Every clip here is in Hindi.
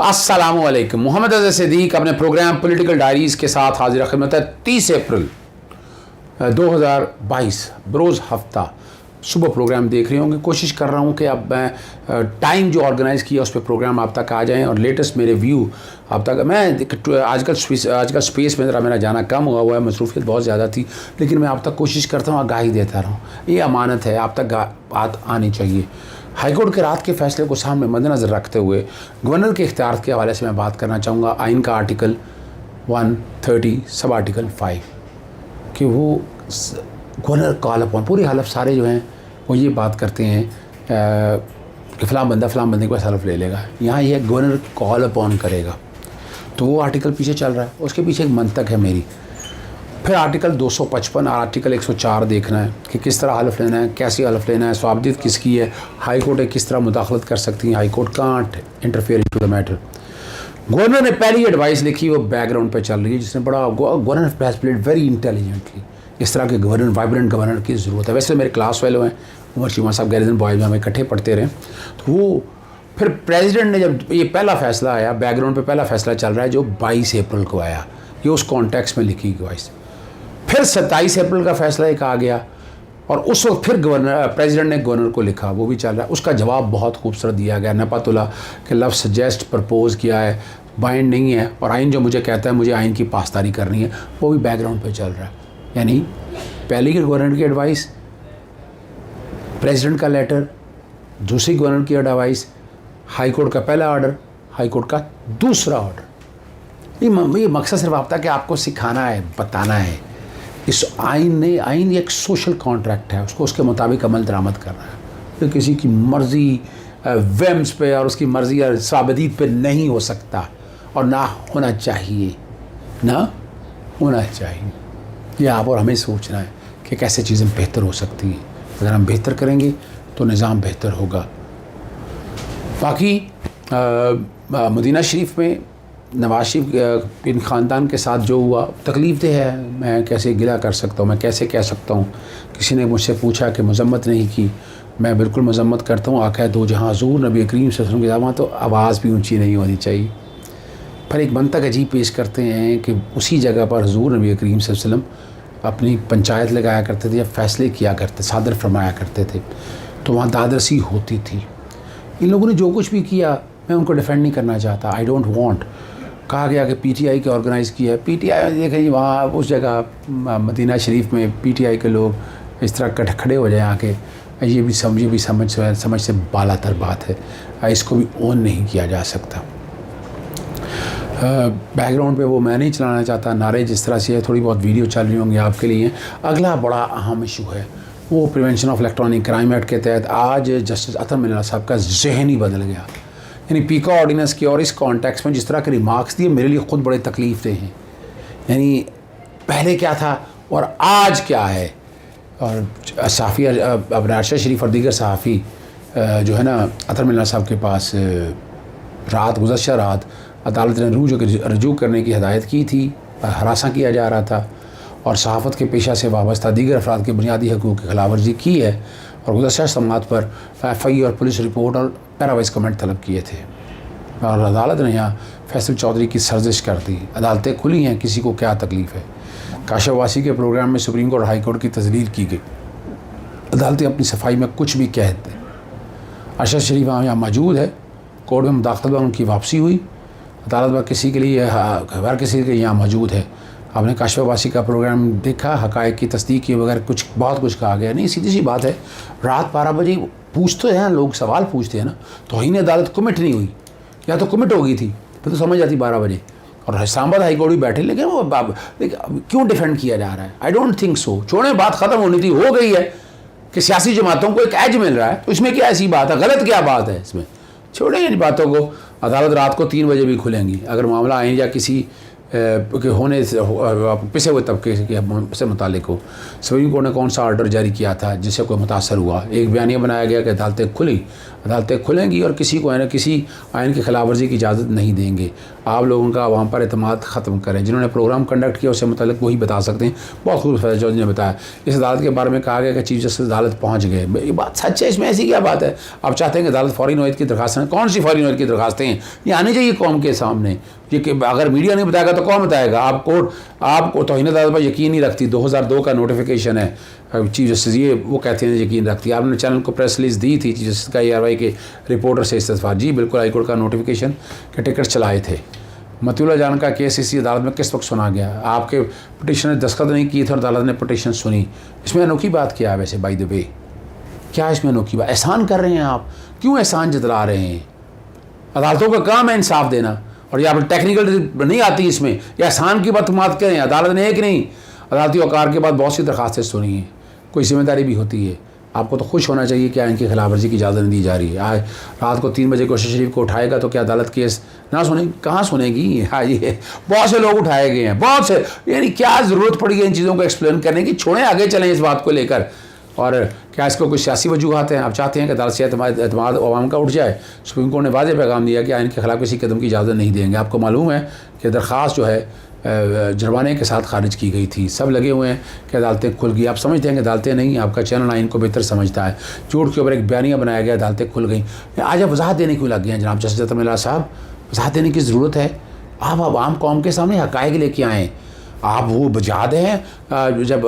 अस्सलामुअलैकुम। मोहम्मद अज़हर सिद्दीक अपने प्रोग्राम पॉलिटिकल डायरीज़ के साथ हाजिर खिदमत है। 30 अप्रैल 2022 बरोज़ हफ्ता सुबह प्रोग्राम देख रहे होंगे। कोशिश कर रहा हूँ कि अब मैं टाइम जो ऑर्गेनाइज़ किया उस पर प्रोग्राम आप तक आ जाएँ और लेटेस्ट मेरे व्यू आप तक। मैं आजकल स्पेस में ज़रा मेरा जाना कम हुआ है, मसरूफियत बहुत ज़्यादा थी, लेकिन मैं आप तक कोशिश करता हूँ आगाही देता रहूँ। ये अमानत है, आप तक बात आनी चाहिए। हाईकोर्ट के रात के फैसले को सामने मद्देनज़र रखते हुए गवर्नर के इख्तियार के हवाले से मैं बात करना चाहूँगा। आइन का आर्टिकल 130 सब आर्टिकल 5 कि वो गवर्नर कॉल अपॉन पूरी हलफ सारे जो हैं वो ये बात करते हैं कि फ़लाँ बंदे के पास हलफ ले लेगा। यहाँ ये गवर्नर कॉल अपॉन करेगा, तो वो आर्टिकल पीछे चल रहा है, उसके पीछे एक मंतक है मेरी। फिर आर्टिकल 255 और आर्टिकल 104 देखना है कि किस तरह हलफ लेना है, कैसी हलफ लेना है, स्वाबदित किसकी है, हाई कोर्ट किस तरह मुदाखलत कर सकती है, high court can't interfere into the matter. Governor ने पहली एडवाइस लिखी वो बैकग्राउंड पे चल रही है, जिसने बड़ा governor has played very intelligently. इस तरह के गवर्नर, वाइब्रेंट गवर्नर की ज़रूरत है। वैसे मेरे क्लास फेलो हैं उमर चीमा साहब, गैरिजन बॉयज़ में हम इकट्ठे पढ़ते रहे। तो वो फिर प्रेसिडेंट ने जब ये पहला फ़ैसला आया, बैकग्राउंड पे पहला फ़ैसला चल रहा है जो 22 अप्रैल को आया, ये उस कॉन्टेक्स्ट में लिखी एडवाइस। फिर 27 अप्रैल का फ़ैसला एक आ गया और उस वक्त फिर प्रेसिडेंट ने गवर्नर को लिखा, वो भी चल रहा है। उसका जवाब बहुत खूबसूरत दिया गया, नपातुल्ला के लफ्ज़ सजेस्ट प्रपोज़ किया है, बाइंड नहीं है, और आइन जो मुझे कहता है मुझे आइन की पासदारी करनी है, वो भी बैकग्राउंड पे चल रहा है। यानी पहली के गवर्नर की एडवाइस, प्रेसिडेंट का लेटर, दूसरी गवर्नर की एडवाइस, हाई कोर्ट का पहला ऑर्डर, हाई कोर्ट का दूसरा ऑर्डर। ये मकसद सिर्फ आपका कि आपको सिखाना है, बताना है। इस आइन एक सोशल कॉन्ट्रैक्ट है, उसको उसके मुताबिक अमल दरामद करना है। तो किसी की मर्ज़ी वेम्स पे और उसकी मर्ज़ी या साबदीद पे नहीं हो सकता और ना होना चाहिए, ये आप और हमें सोचना है कि कैसे चीज़ें बेहतर हो सकती हैं। अगर हम बेहतर करेंगे तो निज़ाम बेहतर होगा। बाकी मदीना शरीफ में नवाज शरीफ इन ख़ानदान के साथ जो हुआ तकलीफ़देह है। मैं कैसे गिला कर सकता हूँ, मैं कैसे कह सकता हूँ। किसी ने मुझसे पूछा कि मज़म्मत नहीं की, मैं बिल्कुल मज़म्मत करता हूँ। आका दो जहाँ हुज़ूर नबी करीम सल्लल्लाहु अलैहि वसल्लम की ज़बान तो आवाज़ भी ऊँची नहीं होनी चाहिए। फिर एक मंतक अजीब पेश करते हैं कि उसी जगह पर हुज़ूर नबी करीम सल्लल्लाहु अलैहि वसल्लम अपनी पंचायत लगाया करते थे या फ़ैसले किया करते, सादर फरमाया करते थे, तो वहाँ दादरसी होती थी। इन लोगों ने जो कुछ भी किया मैं उनको डिफेंड नहीं करना चाहता, आई डोंट वांट। कहा गया कि पीटीआई के ऑर्गेनाइज़ किया है, पीटीआई देखें वहाँ उस जगह मदीना शरीफ में पीटीआई के लोग इस तरह खड़े हो जाए आके, ये भी समझ से बालातर बात है। इसको भी ओन नहीं किया जा सकता। बैकग्राउंड पे वो मैं नहीं चलाना चाहता, नारे जिस तरह से है, थोड़ी बहुत वीडियो चल रही होंगी आपके लिए। अगला बड़ा अहम इशू है वो prevention of electronic crime act के तहत आज जस्टिस अतर मिल्ला साहब का जहन ही बदल गया। यानी पीका ऑर्डिनेंस की और इस कॉन्टेक्स्ट में जिस तरह के रिमार्क्स दिए मेरे लिए ख़ुद बड़े तकलीफ़देह हैं। यानी पहले क्या था और आज क्या है। और सहाफ़ी अब अरशद शरीफ और दीगर सहाफ़ी जो है ना अतर मिल्ला साहब के पास गुज़श्ता रात अदालत ने रजू करने की हदायत की थी, हरासा किया जा रहा था और सहाफ़त के पेशा से वाबस्ता दीगर अफराद के बुनियादी हकूक़ की खिलाफ वर्जी की है और गुज़श्ता समात पर FI और पुलिस रिपोर्ट और पैरावाइज कमेंट तलब किए थे। और अदालत ने यहाँ फैसल चौधरी की सर्जिश कर दी। अदालतें खुली हैं, किसी को क्या तकलीफ़ है। काशावासी के प्रोग्राम में सुप्रीम कोर्ट हाई कोर्ट की तजलील की गई। अदालतें अपनी सफाई में कुछ भी कह दें। अरशद शरीफ यहाँ मौजूद है, कोर्ट में मुदाखलत में उनकी वापसी हुई, अदालत में किसी के लिए हर किसी के यहाँ मौजूद है। आपने काशवासी का प्रोग्राम देखा, हक़ाइक़ की तस्दीक की वगैरह बहुत कुछ कहा गया नहीं। सीधी सी बात है, रात 12 बजे पूछते हैं लोग, सवाल पूछते हैं ना, तौहीन अदालत कमिट नहीं हुई, या तो कमिट हो गई थी फिर तो समझ जाती 12 बजे। और इस्लामाबाद हाई कोर्ट भी बैठे, लेकिन वो क्यों डिफेंड किया जा रहा है? I don't think so. छोड़ें, बात ख़त्म होनी थी, हो गई है कि सियासी जमातों को एक एज मिल रहा है, तो इसमें क्या ऐसी बात है, गलत क्या बात है इसमें? छोड़ें इन बातों को। अदालत रात को 3 बजे भी खुलेंगी अगर मामला आइन या किसी के होने से पिसे हुए तबके से मुतालिक हो। सुप्रीम कोर्ट ने कौन सा ऑर्डर जारी किया था जिससे कोई मुतासर हुआ? एक बयानिया बनाया गया कि अदालतें खुलेंगी और किसी को किसी आइन की खिलाफ वर्जी की इजाज़त नहीं देंगे। आप लोगों का वहाँ पर एतमाद ख़त्म करें। जिन्होंने प्रोग्राम कंडक्ट किया उससे मतलब वही बता सकते हैं। बहुत खूबसूरत जज ने बताया। इस अदालत के बारे में कहा गया कि चीफ जस्टिस अदालत पहुँच गए। ये बात सच है, इसमें ऐसी क्या बात है? आप चाहते हैं कि अदालत फौरी नोयत की दरखास्तें, कौन सी फौरी नोयत की दरखास्तें हैं? ये आनी चाहिए कौम के सामने। ये कि अगर मीडिया नहीं बताएगा तो कौन बताएगा? आपको तौहीन अदालत पर यकीन नहीं रखती। 2002 का नोटिफिकेशन है चीफ जस्टिस, ये वो कहते हैं यकीन रखती है। आपने चैनल को प्रेस रिलीज दी थी चीफ जस्टिस का ARY के रिपोर्टर से इस्तीफा। जी बिल्कुल, हाईकोर्ट का नोटिफिकेशन के टिकट चलाए थे। मतीउल्लाह जान का केस इसी अदालत में किस वक्त सुना गया? आपके पिटिशन ने दस्तखत नहीं किए थे और अदालत ने पिटिशन सुनी। इसमें अनोखी बात क्या है वैसे? बाय द वे, क्या इसमें अनोखी बात? एहसान कर रहे हैं आप, क्यों एहसान जतला रहे हैं? अदालतों का काम है इंसाफ देना, और ये आप टेक्निकल नहीं आती इसमें। ये एहसान की बात करें। अदालत ने एक नहीं, अदालती औकार के बाद बहुत सी दरखास्तें सुनी हैं। कोई जिम्मेदारी भी होती है। आपको तो खुश होना चाहिए कि इनकी खिलाफ वर्जी की इजाज़त नहीं दी जा रही है। आज रात को 3 बजे कोशा शरीफ को उठाएगा तो क्या अदालत केस ना सुनेगी? कहाँ सुनेगी? हाँ, ये बहुत से लोग उठाए गए हैं, बहुत से। यानी क्या ज़रूरत पड़ी है इन चीज़ों को एक्सप्लेन करने की? छोड़ें, आगे चलें इस बात को लेकर। और क्या इसको कुछ सियासी वजूहात हैं? आप चाहते हैं कि अदालत से एतमाद अवाम का उठ जाए? सुप्रीम कोर्ट ने वाज़ेह पैगाम दिया कि इनके खिलाफ किसी कदम की इजाज़त नहीं देंगे। आपको मालूम है कि दरख्वास्त जो है जुर्माने के साथ खारिज की गई थी। सब लगे हुए हैं कि अदालतें खुल गई। आप समझते हैं कि अदालतें नहीं, आपका चैनल 9 को बेहतर समझता है। झूठ के ऊपर एक बयानिया बनाया गया, अदालतें खुल गई। आज आप वजाहत देने क्यों लग गए हैं जनाब जस्टिस अतर मिल्ला साहब? वजाहत देने की ज़रूरत है। आप आवाम कौम के सामने हक़ाइक़ लेके आएँ। आप वो याद हैं जब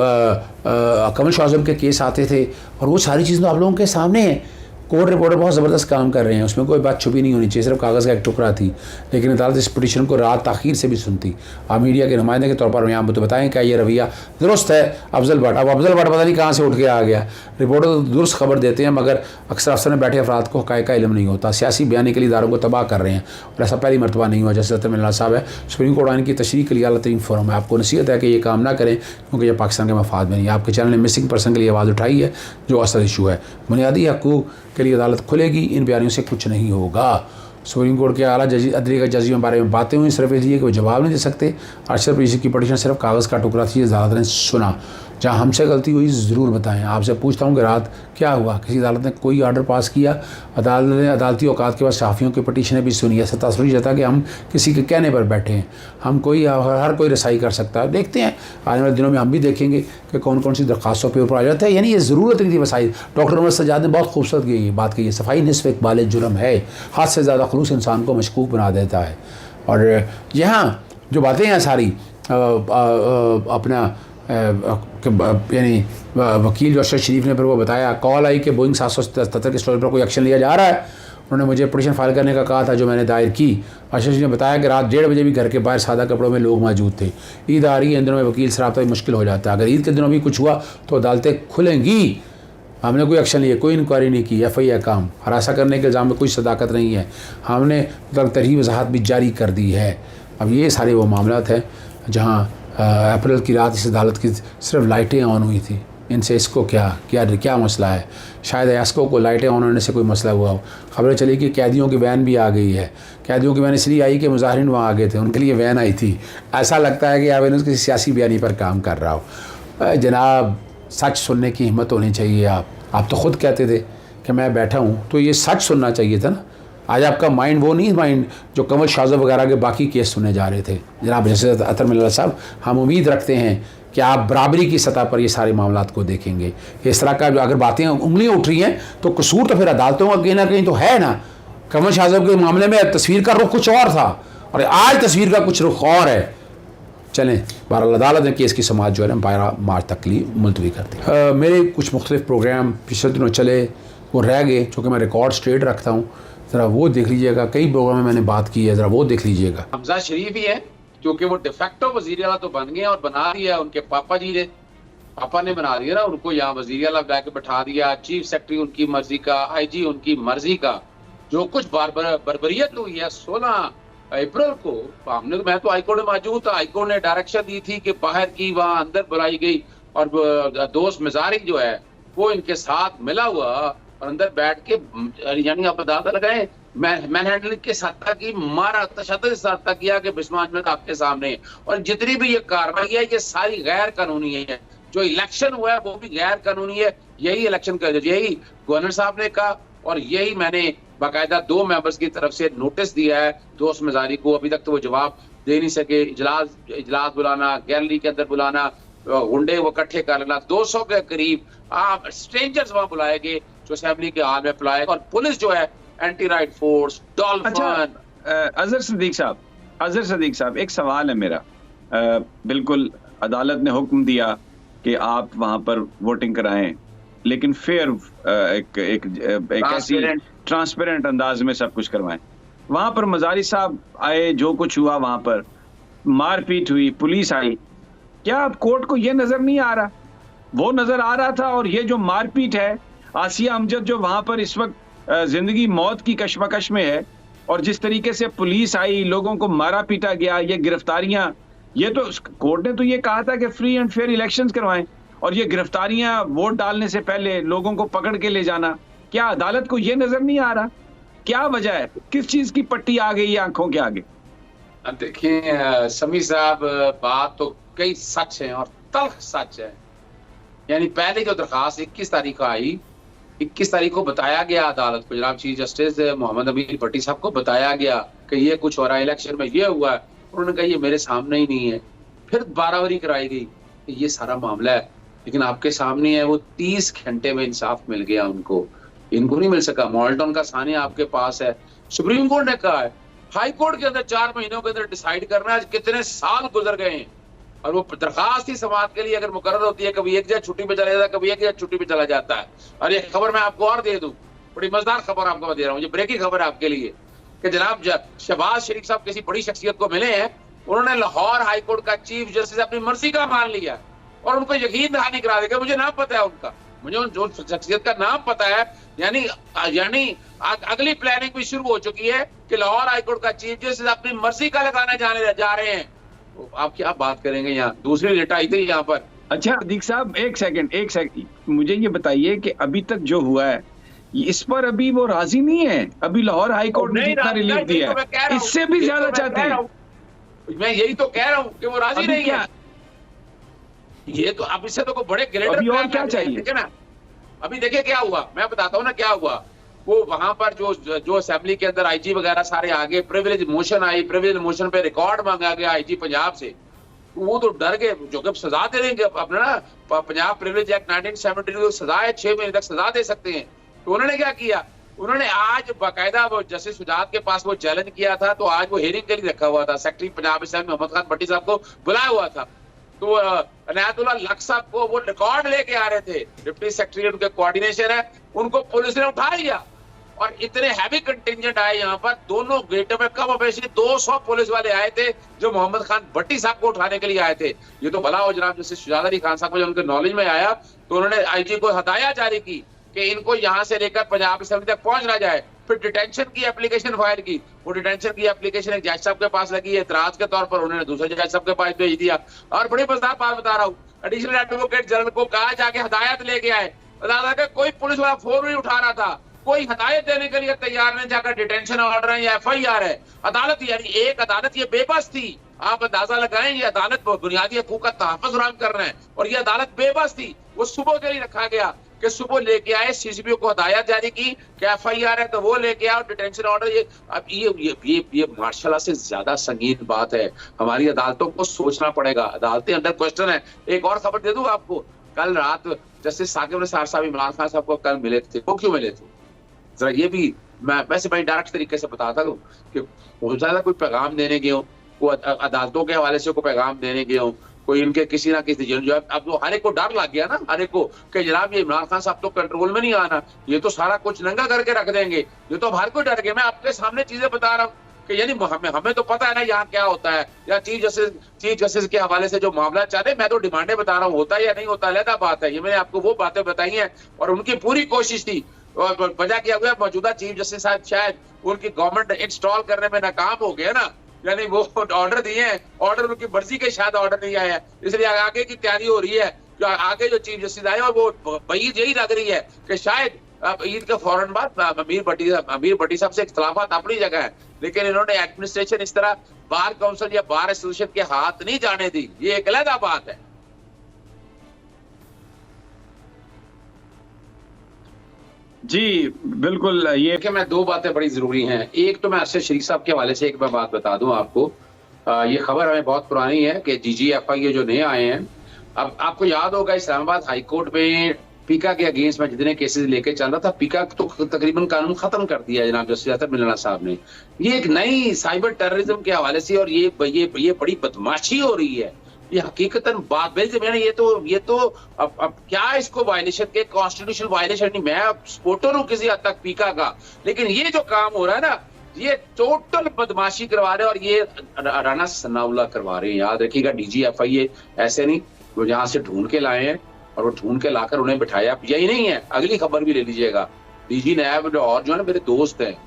कमल शाहजब के केस आते थे, और वो सारी चीज़ें तो आप लोगों के सामने हैं। कोर्ट रिपोर्टर बहुत ज़बरदस्त काम कर रहे हैं, उसमें कोई बात छुपी नहीं होनी चाहिए, सिर्फ कागज़ का एक टुकड़ा थी। लेकिन अदालत इस पिटीशन को रात ताख़ीर से भी सुनती। आप मीडिया के नुमाइंदे के तौर पर यहाँ तो बताएं क्या ये रवैया दुरुस्त है? अफजल भट्ट, अब अफजल भट्ट पता नहीं कहाँ से उठ के आ गया। रिपोर्टर तो दुरुस्त खबर देते हैं, मगर अक्सर अफसर में बैठे अफराद को हक़ाइक़ का इल्म नहीं होता। सियासी बयानी के लिए इदारों को तबाह कर रहे हैं, और ऐसा पहली मरतबा नहीं हुआ। जैसे अतर मिल्ला साहब है, सुप्रीम कोर्ट आइन की तशरीह के लिए आला तरीन फोरम है। आपको नसीहत है कि ये काम ना करें, क्योंकि ये पाकिस्तान के मफाद में नहीं है। आपके चैनल ने मिसिंग पर्सन के लिए आवाज़ उठाई है, जो असल इशू है। बुनियादी हकूक़ के लिए अदालत खुलेगी, इन बयानियों से कुछ नहीं होगा। सुप्रीम कोर्ट के आला जज अदलिया के जजियों के बारे में बातें हुई, सिर्फ इसलिए कि वो जवाब नहीं दे सकते। अरशद पीसी की पिटीशन सिर्फ कागज़ का टुकड़ा थी, अदालत ने सुना। जहाँ हमसे गलती हुई ज़रूर बताएं। आपसे पूछता हूँ कि रात क्या हुआ? किसी अदालत ने कोई आर्डर पास किया? अदालत ने अदालती औकात के बाद सहाफ़ियों की पिटीशनें भी सुनी। ऐसा तस्वीर जता कि हम किसी के कहने पर बैठे हैं। हम कोई हर कोई रसाई कर सकता है। देखते हैं आने वाले दिनों में हम भी देखेंगे कि कौन कौन सी दरख्वास्तों पर ऊपर आ जाता है। यानी ये ज़रूरत नहीं थी वसाइल। डॉक्टर उमर सज्जाद ने बहुत खूबसूरत ये बात कही है, सफाई निस्फ़ इक़बाल जुर्म है। हाथ से ज़्यादा खुलूस इंसान को मशकूक बना देता है। और यहाँ जो बातें हैं सारी अपना यानी वकील जो अरशद शरीफ ने फिर वो बताया, कॉल आई कि बोइंग 777 के स्टोर पर कोई एक्शन लिया जा रहा है। उन्होंने मुझे पिटीशन फाइल करने का कहा था, जो मैंने दायर की। अरशद शरीफ ने बताया कि रात 1:30 बजे भी घर के बाहर सादा कपड़ों में लोग मौजूद थे। ईद आ रही है, इन दिनों में वकील से रब्ता भी मुश्किल हो जाता है। अगर ईद के दिनों भी कुछ हुआ तो अदालतें खुलेंगी। हमने कोई एक्शन लिया, कोई इंक्वायरी नहीं की। FIA काम हरासा करने के इल्ज़ाम में कोई सदाकत नहीं है। हमने तरही वजाहत भी जारी कर दी है। अब ये सारे वो मामलात हैं जहाँ अप्रैल की रात इस अदालत की सिर्फ लाइटें ऑन हुई थी। इनसे इसको क्या मसला है? शायद एस्को को लाइटें ऑन होने से कोई मसला हुआ हो। खबरें चली कि कैदियों की वैन भी आ गई है। कैदियों की वैन इसलिए आई कि मुजाहिरीन वहाँ आ गए थे, उनके लिए वैन आई थी। ऐसा लगता है कि आप इन्होंने किसी सियासी बयानी पर काम कर रहा हो। जनाब, सच सुनने की हिम्मत होनी चाहिए। आप तो ख़ुद कहते थे कि मैं बैठा हूँ, तो ये सच सुनना चाहिए था ना। आज आपका माइंड वो नहीं माइंड जो कमल शाहजब वगैरह के बाकी केस सुने जा रहे थे। जनाब जस्टिस अतर मिल्ला साहब, हम उम्मीद रखते हैं कि आप बराबरी की सतह पर ये सारे मामलात को देखेंगे। इस तरह का जो अगर बातें उंगलियां उठ रही हैं तो कसूर तो फिर अदालतों का कहीं ना कहीं तो है ना। कमल शाहजब के मामले में तस्वीर का रुख कुछ और था, और आज तस्वीर का कुछ रुख और है। चलें, बहरहाल अदालत ने केस की समाअत जो है ना 12 मार्च तक के लिए मुलतवी कर दी। मेरे कुछ मुख्तलिफ प्रोग्राम पिछले दिनों चले, वो रह गए, चूँकि मैं रिकॉर्ड स्ट्रेट रखता हूँ। ज़रा वो देख लीजिएगा, कई प्रोग्राम में मैंने बात की है, ज़रा वो देख लीजिएगा। हमजा शरीफ ही है, क्योंकि वो डिफेक्टो वज़ीर आला तो बन गए और बना दिया उनके पापा जी ने। पापा ने बना दिया ना उनको, यहाँ वज़ीर आला बैठ के बैठा दिया। चीफ सेक्रेटरी उनकी मर्जी का, IG उनकी मर्जी का। जो कुछ बर्बरियत हुई है 16 अप्रैल को, मैं तो हाईकोर्ट में मौजूद था। हाईकोर्ट ने डायरेक्शन दी थी कि बाहर की वहाँ अंदर बुलाई गई, और दोस्त मिजारी जो है वो इनके साथ मिला हुआ और अंदर बैठ के, यानी आप अंदाजा लगाएं, मैन हैंडलिंग के साथ की मारा तशद्दुद साथ तक किया कि बिस्मिल्लाह में आपके सामने। और जितनी भी ये कार्रवाई है ये सारी गैर कानूनी है। जो इलेक्शन हुआ है वो भी गैर कानूनी है। यही इलेक्शन का यही गवर्नर साहब ने कहा, और यही मैंने बाकायदा 2 मेंबर्स की तरफ से नोटिस दिया है दोस्त मजारी को, अभी तक तो वो जवाब दे नहीं सके। इजलास बुलाना, गैलरी के अंदर बुलाना, गुंडे वो इकट्ठे कर लेना, 200 के करीब स्ट्रेंजर्स वहां बुलाए गए जो असेंबली के हाल में बुलाए, और पुलिस जो है एंटी राइट फोर्स, डॉल्फिन। अच्छा अजहर सदीक साहब एक सवाल है मेरा। बिल्कुल अदालत ने हुक्म दिया कि आप वहां पर वोटिंग कराएं, लेकिन फेयर एक ऐसी ट्रांसपेरेंट अंदाज में सब कुछ करवाएं। वहां पर मजारी साहब आए, जो कुछ हुआ वहां पर मारपीट हुई, पुलिस आई, क्या अब कोर्ट को यह नजर नहीं आ रहा? वो नजर आ रहा था। और ये जो मारपीट है, आसिया अमजद जो वहां पर इस वक्त जिंदगी मौत की कशमकश में है, और जिस तरीके से पुलिस आई, लोगों को मारा पीटा गया, ये गिरफ्तारियां, ये तो कोर्ट ने तो ये कहा था कि फ्री एंड फेयर इलेक्शंस करवाएं, और ये गिरफ्तारियां वोट डालने से पहले लोगों को पकड़ के ले जाना, क्या अदालत को ये नजर नहीं आ रहा? क्या वजह है? किस चीज की पट्टी आ गई है आंखों के आगे? देखिए समी साहब, बात तो कई सच है और तल्ख सच है। यानी पहले जो दरखास्त 21 तारीख को आई, 21 तारीख को बताया गया अदालत को, जनाब चीफ जस्टिस मोहम्मद अमीर भट्टी साहब को बताया गया कि ये कुछ हो रहा है, इलेक्शन में ये हुआ है। उन्होंने कहा ये मेरे सामने ही नहीं है। फिर 12वरी कराई गई कि ये सारा मामला है, लेकिन आपके सामने है। वो 30 घंटे में इंसाफ मिल गया उनको, इनको नहीं मिल सका। मॉल्टन का सानिया आपके पास है, सुप्रीम कोर्ट ने कहा है, हाई कोर्ट के अंदर 4 महीनों के अंदर डिसाइड करना है। आज कितने साल गुजर गए हैं, और वो दरखास्त ही समाअत के लिए अगर मुकर्रर होती है, कभी एक जगह छुट्टी पे चला जाता है, कभी एक जगह छुट्टी पे चला जाता है। और ये खबर मैं आपको और दे दूं, बड़ी मजेदार खबर आपको मैं दे रहा हूँ, ये ब्रेकिंग खबर है आपके लिए, कि जनाब शहबाज शरीफ साहब किसी बड़ी शख्सियत को मिले हैं, उन्होंने लाहौर हाई कोर्ट का चीफ जस्टिस अपनी मर्जी का मान लिया, और उनको यकीन दहानी करा देगा। मुझे नाम पता है उनका, मुझे जो शख्सियत का नाम पता है। यानी अगली प्लानिंग भी शुरू हो चुकी है कि लाहौर हाईकोर्ट का चीफ जस्टिस अपनी मर्जी का लगाने जाने जा रहे हैं। तो आप क्या बात करेंगे? यहाँ दूसरी डेटा आई थी यहाँ पर। अच्छा दीक साहब एक सेकंड मुझे ये बताइए कि अभी तक जो हुआ है, इस पर अभी वो राजी नहीं है। अभी लाहौर हाई कोर्ट ने जितना रिलीफ दिया है, इससे भी ज्यादा चाहते हैं। मैं यही तो कह रहा हूँ कि वो राजी नहीं है। ये तो अब इससे तो बड़े ग्रेटर और क्या चाहिए ना। अभी देखिए क्या हुआ, मैं बताता हूँ ना क्या हुआ। वो वहां पर जो असेंबली के अंदर आईजी वगैरह सारे आगे, प्रिविलेज मोशन आई, प्रिविलेज मोशन पे रिकॉर्ड मांगा गया आईजी पंजाब से। वो तो डर गए, जो कि सजा दे देंगे अपना ना, पंजाब प्रिविलेज एक्ट 1972 सजा है, 6 महीने तक सजा दे सकते हैं। तो उन्होंने क्या किया, उन्होंने आज बाकायदा वो जस्टिस शुजात के पास वो चैलेंज किया था, तो आज वो हियरिंग के लिए रखा हुआ था। सेक्रेटरी पंजाब असेंबली मोहम्मद खान भट्टी साहब को बुलाया हुआ था। तो अनायतुल्लाह लक साहब को वो रिकॉर्ड लेके आ रहे थे, डिप्टी सेक्रेटरी उनके कोऑर्डिनेशन है, उनको पुलिस ने उठा लिया। और इतने हैवी कंटिंजेंट आए यहाँ पर, दोनों गेटों में कम अपेशी 200 पुलिस वाले आए थे जो मोहम्मद खान भट्टी साहब को उठाने के लिए आए थे। ये तो भला हो जनाब जैसे शुजात अली खान साहब को जब उनके नॉलेज में आया, तो उन्होंने आईजी को हदायत जारी की कि इनको यहाँ से लेकर पंजाब असेंबली तक पहुंचना जाए। फिर डिटेंशन की एप्लीकेशन फाइल की, वो डिटेंशन की एप्लीकेशन एक जज साहब के पास लगी है, इतराज के तौर पर उन्होंने दूसरे जज साहब के पास भेज दिया। और बड़ी मजेदार बात बता रहा हूँ, एडिशनल एडवोकेट जनरल को कहा जाके हदायत लेके आए, अदालत का कोई पुलिस वाला फोन नहीं उठा रहा था, कोई हदायत देने के लिए तैयार नहीं, जाकर डिटेंशन ऑर्डर है या FIR है। अदालत यानी एक अदालत ये बेबस थी, आप अंदाजा लगाएं, ये अदालत बुनियादी हकूक का तहफ़्फ़ुज़ फराहम कर रहे हैं, और ये अदालत बेबस थी। वो सुबह के लिए रखा गया कि सुबह लेके आए, CCPO को हदायत जारी की कि FIR है तो वो लेके आओ, डिटेंशन ऑर्डर। ये अब ये माशाल्लाह से ज्यादा संगीन बात है। हमारी अदालतों को सोचना पड़ेगा, अदालतें अंडर क्वेश्चन है। एक और खबर दे दूं आपको, कल रात जस्टिस साकिब निसार साहब इमरान खान साहब को कल मिले थे। वो क्यों मिले थे, जरा ये भी मैं वैसे मैं डायरेक्ट तरीके से बताता हूँ कि हो सकता है कोई पैगाम देने गए हो, कोई अदालतों के हवाले से कोई पैगाम देने गए हो, कोई इनके किसी ना किसी जो अब तो हर एक को डर लग गया ना, हर एक को कि जनाब ये इमरान खान साहब तो कंट्रोल में नहीं आना, ये तो सारा कुछ नंगा करके रख देंगे। ये तो हर कोई डर गया। मैं आपके सामने चीजें बता रहा हूँ कि यानी हमें तो पता है ना यहाँ क्या होता है, या चीफ जस्टिस के हवाले से जो मामला चाह रहे, मैं तो डिमांडें बता रहा हूँ, होता है या नहीं होता अलग बात है। ये मैंने आपको वो बातें बताई हैं, और उनकी पूरी कोशिश थी। और वजह क्या हुआ, मौजूदा चीफ जस्टिस साहब शायद उनकी गवर्नमेंट इंस्टॉल करने में नाकाम हो गया ना, यानी वो ऑर्डर दिए हैं, ऑर्डर उनकी मर्जी के शायद ऑर्डर नहीं आया, इसलिए आगे की तैयारी हो रही है। जो आगे जो चीफ जस्टिस आए, और वो बईद यही लग रही है कि शायद ईद के फौरन बाद अमीर भट्टी साहब से इख्तलाफात अपनी जगह है, लेकिन इन्होंने एडमिनिस्ट्रेशन इस तरह बार काउंसिल या बार एसोसिएशन के हाथ नहीं जाने दी। ये एक अलग बात है। जी बिल्कुल। ये देखिए, मैं दो बातें बड़ी जरूरी हैं। एक तो मैं अरशद शरीफ साहब के हवाले से एक मैं बात बता दूं आपको। ये खबर हमें बहुत पुरानी है कि GGFI जो नए आए हैं। अब आपको याद होगा इस्लामाबाद हाई कोर्ट में पीका के अगेंस्ट में जितने केसेस लेके चल रहा था, पीका तो तकरीबन कानून खत्म कर दिया जनाब जस्टिस अतर मिलना साहब ने। ये एक नई साइबर टेररिज्म के हवाले से, और ये बड़ी बदमाशी हो रही है। ये हकीकतन बात मैंने ये तो अब क्या इसको वायलेशन के, कॉन्स्टिट्यूशनल वायलेशन नहीं, मैं अब सपोर्टर हूँ किसी हद तक पीका का, लेकिन ये जो काम हो रहा है ना, ये टोटल बदमाशी करवा रहे हैं, और ये राणा सनाउल्लाह करवा रहे हैं। याद रखिएगा, DGFI ये ऐसे नहीं, वो जहां से ढूंढ के लाए हैं और वो ढूंढ के लाकर उन्हें बिठाया। यही नहीं है, अगली खबर भी ले लीजिएगा। DG नायब और जो है ना मेरे दोस्त हैं,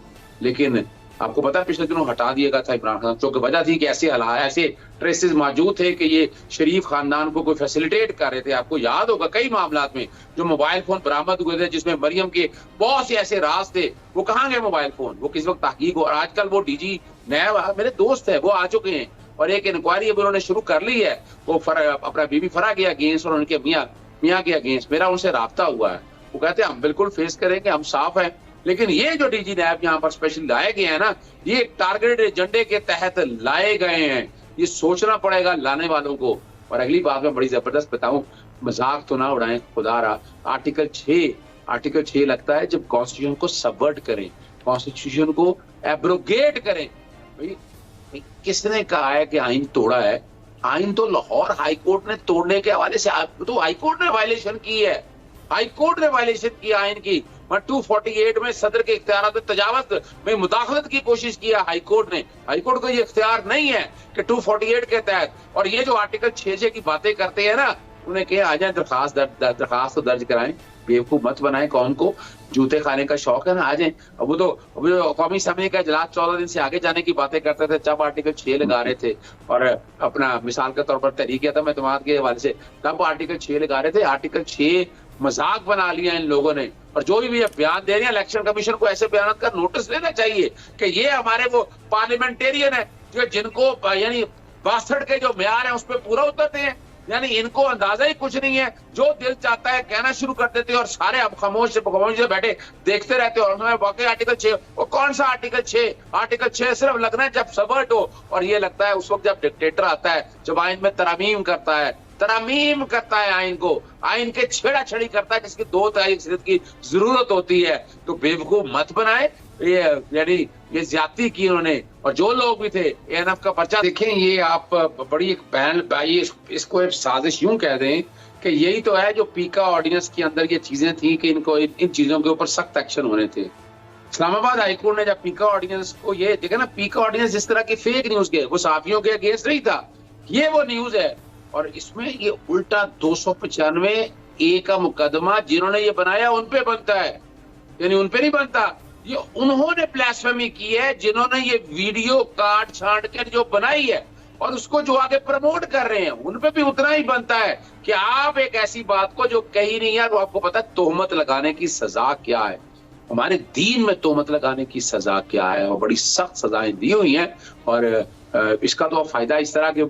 लेकिन आपको पता है पिछले दिनों हटा दिया गया था इमरान खान, जो वजह थी कि ऐसे ट्रेसेस मौजूद थे कि ये शरीफ खानदान को कोई फैसिलिटेट कर रहे थे। आपको याद होगा कई मामलात में जो मोबाइल फोन बरामद हुए थे जिसमें मरियम के बहुत से ऐसे राज थे, वो कहाँ गए मोबाइल फोन, वो किस वक्त तहकीक हो। और आजकल वो DG नायब मेरे दोस्त है, वो आ चुके हैं और एक इंक्वायरी अब उन्होंने शुरू कर ली है। वो अपना बीबी फरा के अगेंस्ट और उनके मियाँ के अगेंस्ट मेरा उनसे राब्ता हुआ है। वो कहते हैं हम बिल्कुल फेस करेंगे, हम साफ हैं। लेकिन ये जो DG नायब यहाँ पर स्पेशल लाए गए हैं ना, ये टारगेटेड एजेंडे के तहत लाए गए हैं। ये सोचना पड़ेगा लाने वालों को। और अगली बात मैं बड़ी जबरदस्त बताऊं, मजाक तो ना उड़ाएं खुदा रहा। आर्टिकल 6 लगता है जब कॉन्स्टिट्यूशन को सबवर्ट करें, कॉन्स्टिट्यूशन को एब्रोगेट करें। भाई किसने कहा है कि आइन तोड़ा है? आइन तो लाहौर हाईकोर्ट ने तोड़ने के हवाले से, तो हाईकोर्ट ने वायलेशन की है, हाईकोर्ट ने वायलेशन की आइन की। 248 में सदर के इख्तियारात में तजावत में मुदाखलत की कोशिश किया हाईकोर्ट ने। हाईकोर्ट को ये इख्तियार नहीं है कि 248 के तहत। और ये जो आर्टिकल 6 की बातें करते हैं ना, उन्हें कहे आ जाए दरखास्त तो दर्ज कराएं, बेवकूफ मत बनाए। कौन को जूते खाने का शौक है ना, आ जाए। अब वो तो कौमी असम्बली का इजलास 14 दिन से आगे जाने की बातें करते थे, जब आर्टिकल 6 लगा रहे थे। और अपना मिसाल के तौर पर तहरीक एतमाद के हवाले से तब आर्टिकल 6 लगा रहे थे। आर्टिकल 6 मजाक बना लिया इन लोगों ने। और जो भी बयान दे रहे हैं, इलेक्शन कमीशन को ऐसे बयान का नोटिस लेना चाहिए कि ये हमारे वो पार्लियामेंटेरियन है जो जिनको यानी 62 के जो म्यार है उस पर पूरा उतरते हैं। यानी इनको अंदाजा ही कुछ नहीं है, जो दिल चाहता है कहना शुरू कर देते हैं और सारे अब खामोश से बैठे देखते रहते हैं। और वाकई आर्टिकल 6, वो कौन सा आर्टिकल 6? आर्टिकल 6 सिर्फ लगना है जब सबवर्ट हो, और ये लगता है उस वक्त जब डिक्टेटर आता है, जब आइन में तरमीम करता है आइन को, आइन के छेड़ा-छड़ी करता है जिसकी 2 तारीख की जरूरत होती है। तो बेवकूफ मत बनाए। ये यानी ये ज्यादती की उन्होंने, और जो लोग भी थे ANF का पर्चा देखें। ये आप बड़ी एक पैनल, इसको एक साजिश यूं कह दें कि यही तो है जो पीका ऑर्डिनेंस के अंदर ये चीजें थी कि इनको इन चीजों के ऊपर सख्त एक्शन होने थे। इस्लामाबाद हाईकोर्ट ने जब पीका ऑर्डिनेंस को, ये देखा ना, पीका ऑर्डिनेंस जिस तरह की फेक न्यूज के, वो सहाफियों के अगेंस्ट नहीं था, ये वो न्यूज है। और इसमें ये उल्टा 295A का मुकदमा जिन्होंने ये बनाया उन पे बनता है, यानी उन पे नहीं बनता। ये उन्होंने ब्लास्फेमी की है जिन्होंने ये वीडियो काट छांट कर जो बनाई है और उसको जो आगे प्रमोट कर रहे हैं, उन पे भी उतना ही बनता है कि आप एक ऐसी बात को जो कही नहीं है, तो आपको पता है तोहमत लगाने की सजा क्या है। हमारे दीन में तोहमत लगाने की सजा क्या है, और बड़ी सख्त सजाएं दी हुई हैं। और इसका तो फायदा इस तरह के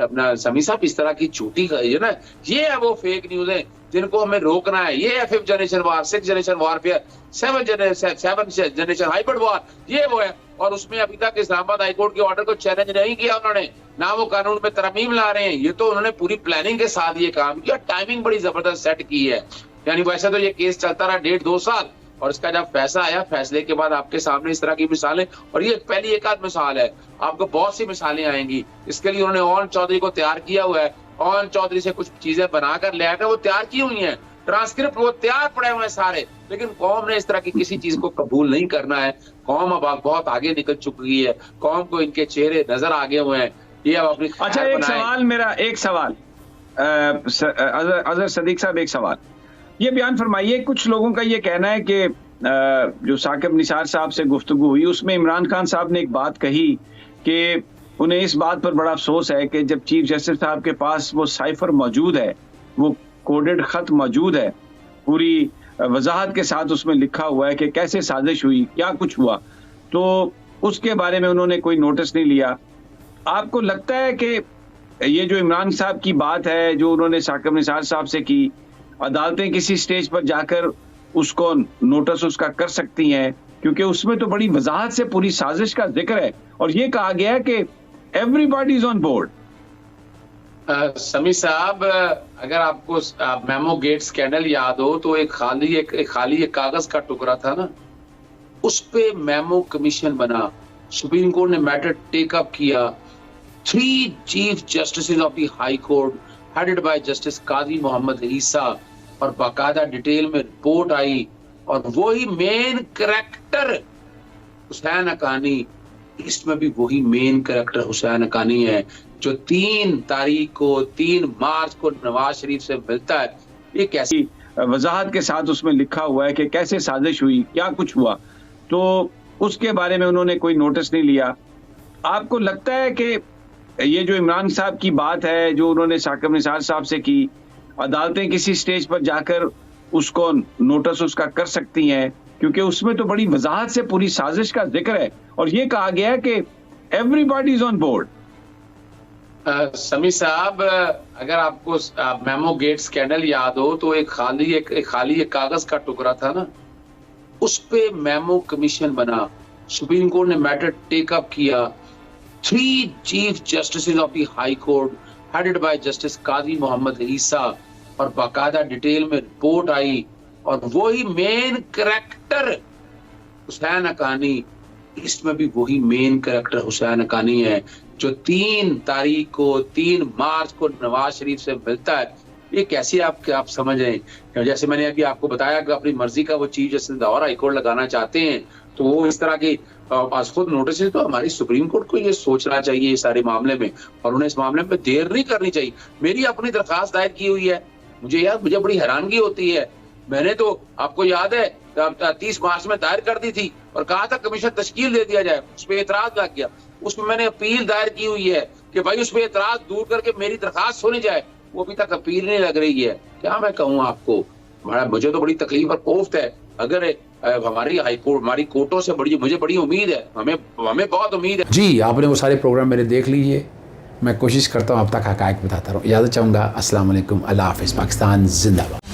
अपना समी साहब इस तरह की झूठी है ना, ये है वो फेक न्यूज है जिनको हमें रोकना है। ये है 5th generation war, 6th generation warfare, 7th generation hybrid war, ये वो है। और उसमें अभी तक इस्लामाबाद हाईकोर्ट के ऑर्डर को चैलेंज नहीं किया उन्होंने, ना वो कानून में तरमीम ला रहे हैं। ये तो उन्होंने पूरी प्लानिंग के साथ ये काम किया, टाइमिंग बड़ी जबरदस्त सेट की है। यानी वैसे तो ये केस चलता रहा 1.5-2 साल, और इसका जब फैसला आया, फैसले के बाद आपके सामने इस तरह की मिसालें, और ये पहली एक आध मिसाल है, आपको बहुत सी मिसालें आएंगी। इसके लिए उन्होंने ओन चौधरी को तैयार किया हुआ है, ओन चौधरी से कुछ चीजें बनाकर ले आकर वो तैयार की हुई हैं, ट्रांसक्रिप्ट वो तैयार पड़े हुए हैं सारे। लेकिन कौम ने इस तरह की किसी चीज को कबूल नहीं करना है। कौम अब बहुत आगे निकल चुकी है, कौम को इनके चेहरे नजर आ गए हुए हैं। ये अब अपनी अच्छा, एक सवाल अजहर सदीक साहब, एक सवाल ये बयान फरमाइए। कुछ लोगों का ये कहना है कि जो साकिब निसार साहब से गुफ्तगू हुई उसमें इमरान खान साहब ने एक बात कही कि उन्हें इस बात पर बड़ा अफसोस है कि जब चीफ जस्टिस साहब के पास वो साइफर मौजूद है, वो कोडेड खत मौजूद है, पूरी वजाहत के साथ उसमें लिखा हुआ है कि कैसे साजिश हुई, क्या कुछ हुआ, तो उसके बारे में उन्होंने कोई नोटिस नहीं लिया। आपको लगता है कि ये जो इमरान साहब की बात है जो उन्होंने साकिब निसार साहब से की, अदालतें किसी स्टेज पर जाकर उसको नोटिस उसका कर सकती हैं, क्योंकि उसमें तो बड़ी वजाहत से पूरी साजिश का जिक्र है और ये कहा गया है कि एवरीबॉडी इज ऑन बोर्ड। समी साहब, अगर आपको मेमो गेट स्कैंडल याद हो तो एक खाली कागज का टुकड़ा था ना, उस पे मेमो कमीशन बना, सुप्रीम कोर्ट ने मैटर टेक अप किया, 3 chief justice of the high court headed by justice Qazi Mohammad Isa, और बाकायदा डिटेल में रिपोर्ट आई, और वही मेन करेक्टर हुसैन हक्कानी, इसमें भी वही मेन करेक्टर हुसैन हक्कानी है जो 3 मार्च को नवाज शरीफ से मिलता है। ये कैसी वजाहत के साथ उसमें लिखा हुआ है कि कैसे साजिश हुई, क्या कुछ हुआ, तो उसके बारे में उन्होंने कोई नोटिस नहीं लिया। आपको लगता है कि ये जो इमरान साहब की बात है जो उन्होंने साकिब निसार साहब से की, अदालतें किसी स्टेज पर जाकर उसको नोटिस उसका कर सकती हैं, क्योंकि उसमें तो बड़ी वजाहत से पूरी साजिश का जिक्र है और ये कहा गया है कि एवरीबॉडी इज ऑन बोर्ड। समी साहब, अगर आपको मेमो गेट स्कैंडल याद हो तो एक खाली कागज का टुकड़ा था ना, उस पे मेमो कमीशन बना, सुप्रीम कोर्ट ने मैटर टेक अप किया, 3 chief justice of the high court headed by justice Qazi Mohammad Isa, और बाकायदा डिटेल में रिपोर्ट आई, और वही मेन करेक्टर हुसैन हक्कानी, इसमें भी वही मेन करेक्टर हुसैन हक्कानी है जो 3 मार्च को नवाज शरीफ से मिलता है। ये कैसे आप समझ रहे हैं? जैसे मैंने अभी आपको बताया कि अपनी मर्जी का वो chief justice Lahore high court लगाना चाहते हैं, तो वो इस तरह की खुद नोटिस, तो हमारी सुप्रीम कोर्ट को ये सोचना चाहिए इस सारे मामले में, और उन्हें इस मामले में देर नहीं करनी चाहिए। मेरी अपनी दरखास्त दायर की हुई है, मुझे बड़ी हैरानगी होती है। मैंने तो, आपको याद है, 30 मार्च में दायर कर दी थी और कहा था कमीशन तश्कील दे दिया जाए, उस पर एतराज लग गया। उसमें मैंने अपील दायर की हुई है कि भाई उस पर एतराज दूर करके मेरी दरखास्त सुनी जाए, वो अभी तक अपील नहीं लग रही है। क्या मैं कहूँ आपको, मुझे तो बड़ी तकलीफ और कोफ्त है। अगर हमारी हाई कोर्ट, हमारी कोर्टों से मुझे बड़ी उम्मीद है, हमें बहुत उम्मीद है। जी, आपने वो सारे प्रोग्राम मेरे देख लीजिए। मैं कोशिश करता हूँ अब तक हकायक बताता रहूँ। इजाज़त चाहूँगा। अस्सलाम वालेकुम, अल्लाह हाफ़िज़, पाकिस्तान जिंदाबाद।